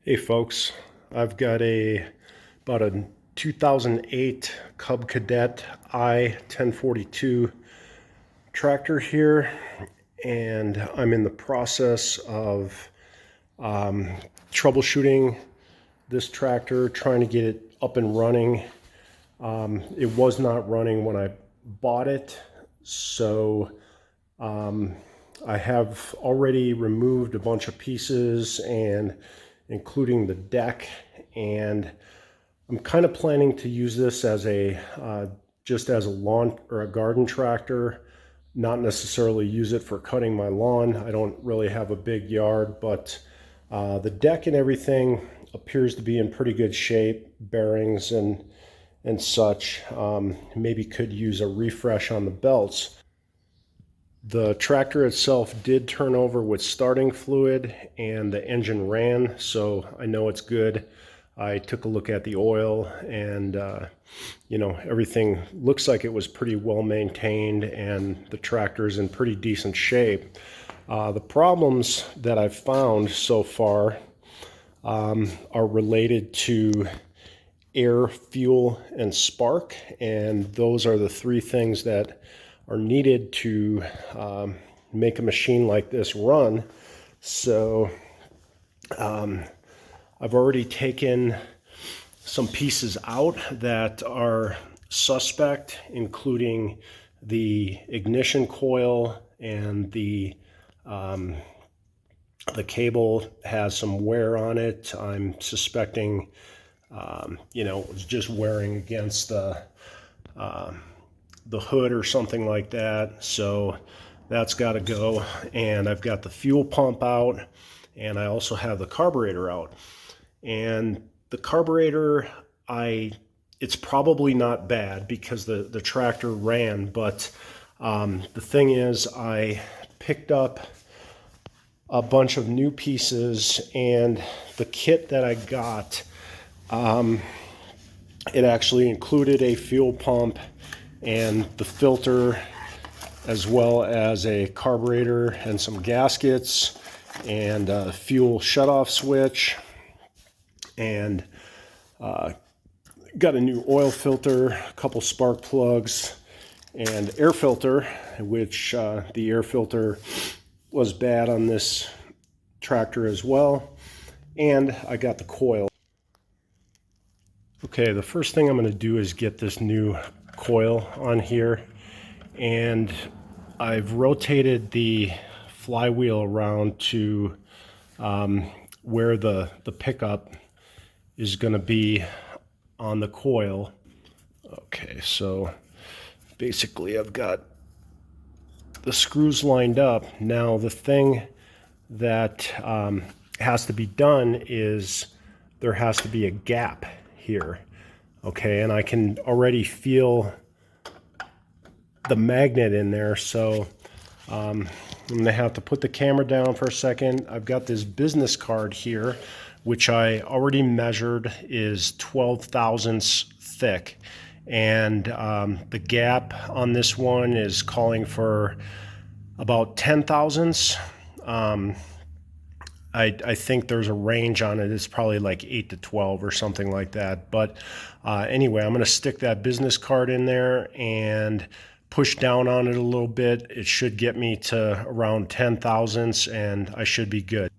Hey folks, I've got about a 2008 Cub Cadet i1042 tractor here, and I'm in the process of troubleshooting this tractor, trying to get it up and running. It was not running when I bought it, so I have already removed a bunch of pieces, and including the deck, and I'm kind of planning to use this as a just as a lawn or a garden tractor, not necessarily use it for cutting my lawn. I don't really have a big yard, but the deck and everything appears to be in pretty good shape, bearings and such. Maybe could use a refresh on the belts. The tractor itself did turn over with starting fluid and the engine ran, so I know it's good. I took a look at the oil, and everything looks like it was pretty well maintained, and the tractor is in pretty decent shape. The problems that I've found so far are related to air, fuel, and spark, and those are the three things that are needed to make a machine like this run. So I've already taken some pieces out that are suspect, including the ignition coil, and the cable has some wear on it. I'm suspecting it was just wearing against the hood or something like that, so that's got to go. And I've got the fuel pump out, and I also have the carburetor out. And the carburetor, it's probably not bad because the tractor ran, but the thing is, I picked up a bunch of new pieces, and the kit that I got, it actually included a fuel pump and the filter, as well as a carburetor and some gaskets and a fuel shutoff switch, and got a new oil filter, a couple spark plugs, and air filter, which the air filter was bad on this tractor as well. And I got the coil. Okay, the first thing I'm going to do is get this new coil on here, and I've rotated the flywheel around to where the pickup is going to be on the coil. Okay, so basically I've got the screws lined up. Now the thing that has to be done is there has to be a gap here. Okay, and I can already feel the magnet in there, so I'm gonna have to put the camera down for a second. I've got this business card here, which I already measured is 12 thousandths thick, and the gap on this one is calling for about 10 thousandths. I think there's a range on it. It's probably like 8 to 12 or something like that. But anyway, I'm going to stick that business card in there and push down on it a little bit. It should get me to around 10 thousandths, and I should be good.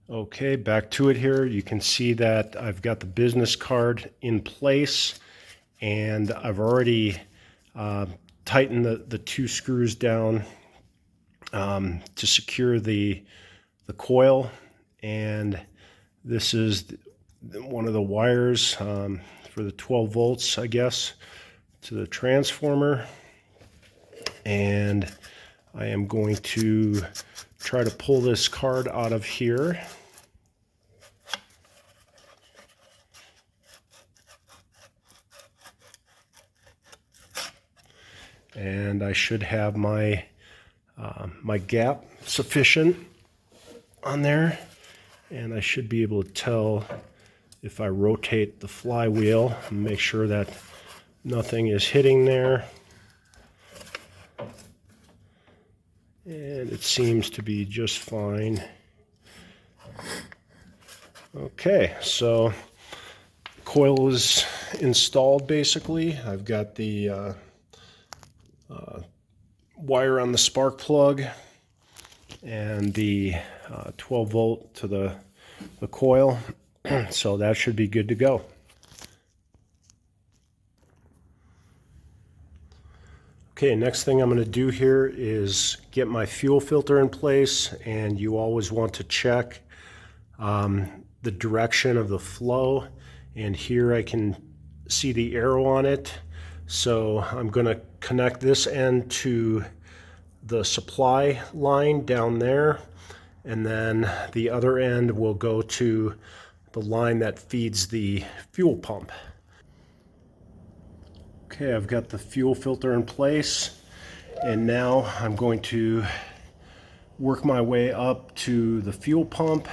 Okay, back to it here. You can see that I've got the business card in place, and I've already tightened the two screws down to secure the coil, and this is one of the wires for the 12 volts, I guess, to the transformer. And I am going to try to pull this card out of here. And I should have my my gap sufficient on there, and I should be able to tell if I rotate the flywheel and make sure that nothing is hitting there. And it seems to be just fine. Okay, so coil is installed basically. I've got the wire on the spark plug and the 12 volt to the coil, so that should be good to go. Okay, next thing I'm going to do here is get my fuel filter in place, and you always want to check the direction of the flow, and here I can see the arrow on it. So I'm going to connect this end to the supply line down there, and then the other end will go to the line that feeds the fuel pump. Okay, I've got the fuel filter in place, and now I'm going to work my way up to the fuel pump.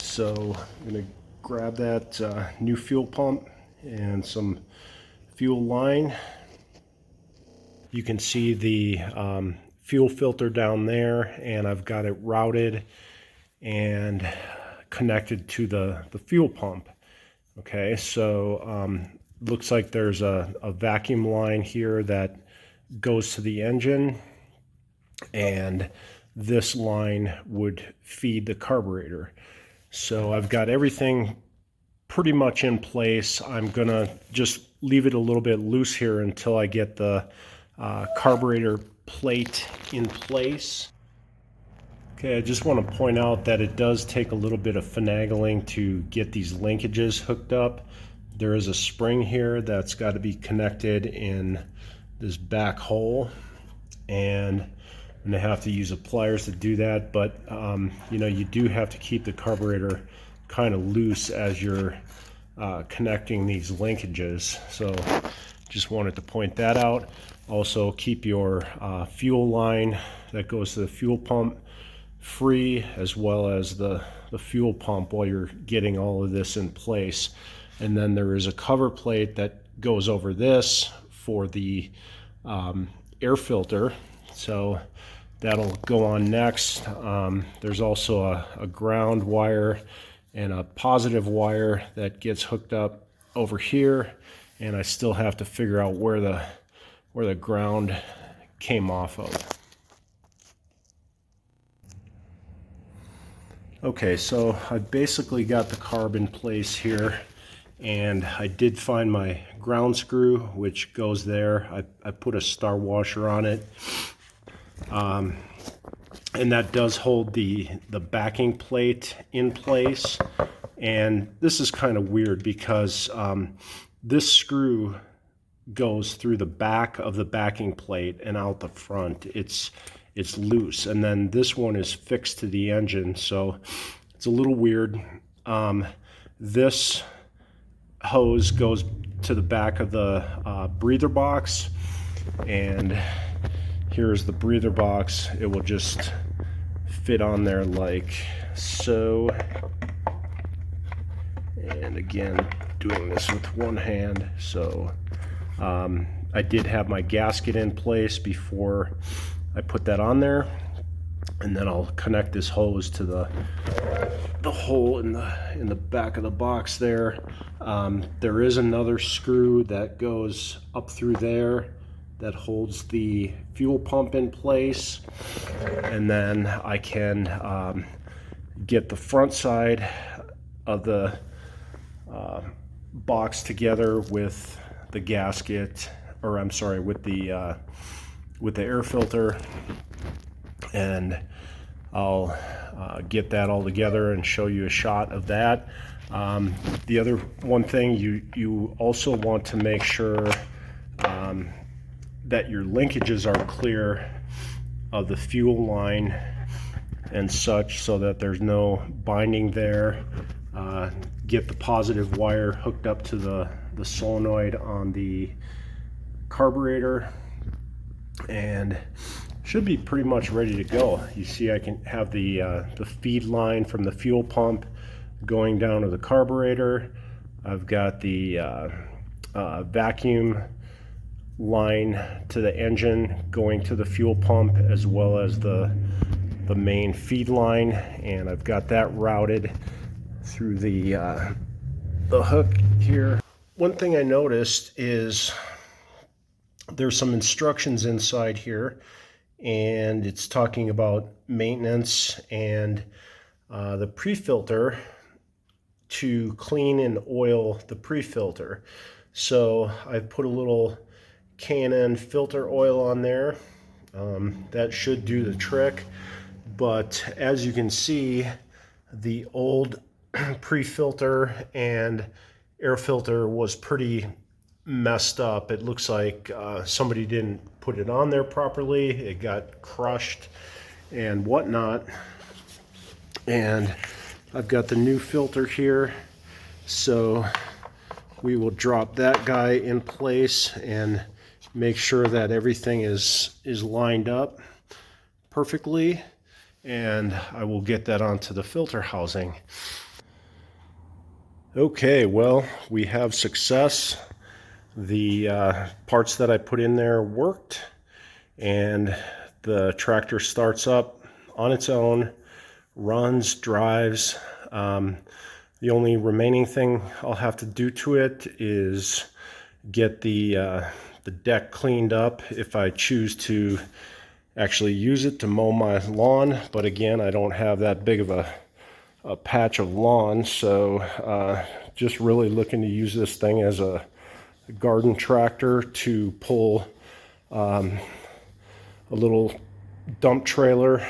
So I'm going to grab that new fuel pump and some fuel line. You can see the fuel filter down there, and I've got it routed and connected to the fuel pump. Okay, so looks like there's a vacuum line here that goes to the engine, and this line would feed the carburetor. So I've got everything pretty much in place. I'm gonna just leave it a little bit loose here until I get the carburetor plate in place. Okay, I just want to point out that it does take a little bit of finagling to get these linkages hooked up. There is a spring here that's got to be connected in this back hole, and I'm gonna have to use pliers to do that, but you know, you do have to keep the carburetor kind of loose as you're connecting these linkages. So just wanted to point that out. Also keep your fuel line that goes to the fuel pump free, as well as the fuel pump, while you're getting all of this in place. And then there is a cover plate that goes over this for the air filter, so that'll go on next. There's also a ground wire and a positive wire that gets hooked up over here, and I still have to figure out where the ground came off of. Okay, so I basically got the carb in place here, and I did find my ground screw, which goes there. I put a star washer on it, and that does hold the backing plate in place. And this is kind of weird because this screw goes through the back of the backing plate and out the front. It's loose, and then this one is fixed to the engine, so it's a little weird. This hose goes to the back of the breather box, and here's the breather box. It will just fit on there like so. And again, doing this with one hand. So I did have my gasket in place before I put that on there, and then I'll connect this hose to the hole in the back of the box there. There is another screw that goes up through there that holds the fuel pump in place, and then I can get the front side of the box together with the gasket, or I'm sorry, with the air filter, and I'll get that all together and show you a shot of that. The other one thing, you also want to make sure that your linkages are clear of the fuel line and such, so that there's no binding there. Get the positive wire hooked up to the solenoid on the carburetor, and should be pretty much ready to go. You see, I can have the feed line from the fuel pump going down to the carburetor. I've got the vacuum line to the engine going to the fuel pump, as well as the main feed line, and I've got that routed through the hook here. One thing I noticed is there's some instructions inside here, and it's talking about maintenance and the pre-filter to clean and oil the pre-filter. So I've put a little K&N filter oil on there. That should do the trick, but as you can see, the old pre-filter and air filter was pretty messed up. It looks like somebody didn't put it on there properly. It got crushed and whatnot. And I've got the new filter here, so we will drop that guy in place and make sure that everything is lined up perfectly, and I will get that onto the filter housing. Okay, well, we have success. The parts that I put in there worked, and the tractor starts up on its own, runs, drives. The only remaining thing I'll have to do to it is get the deck cleaned up if I choose to actually use it to mow my lawn. But again, I don't have that big of a patch of lawn, so just really looking to use this thing as a garden tractor to pull a little dump trailer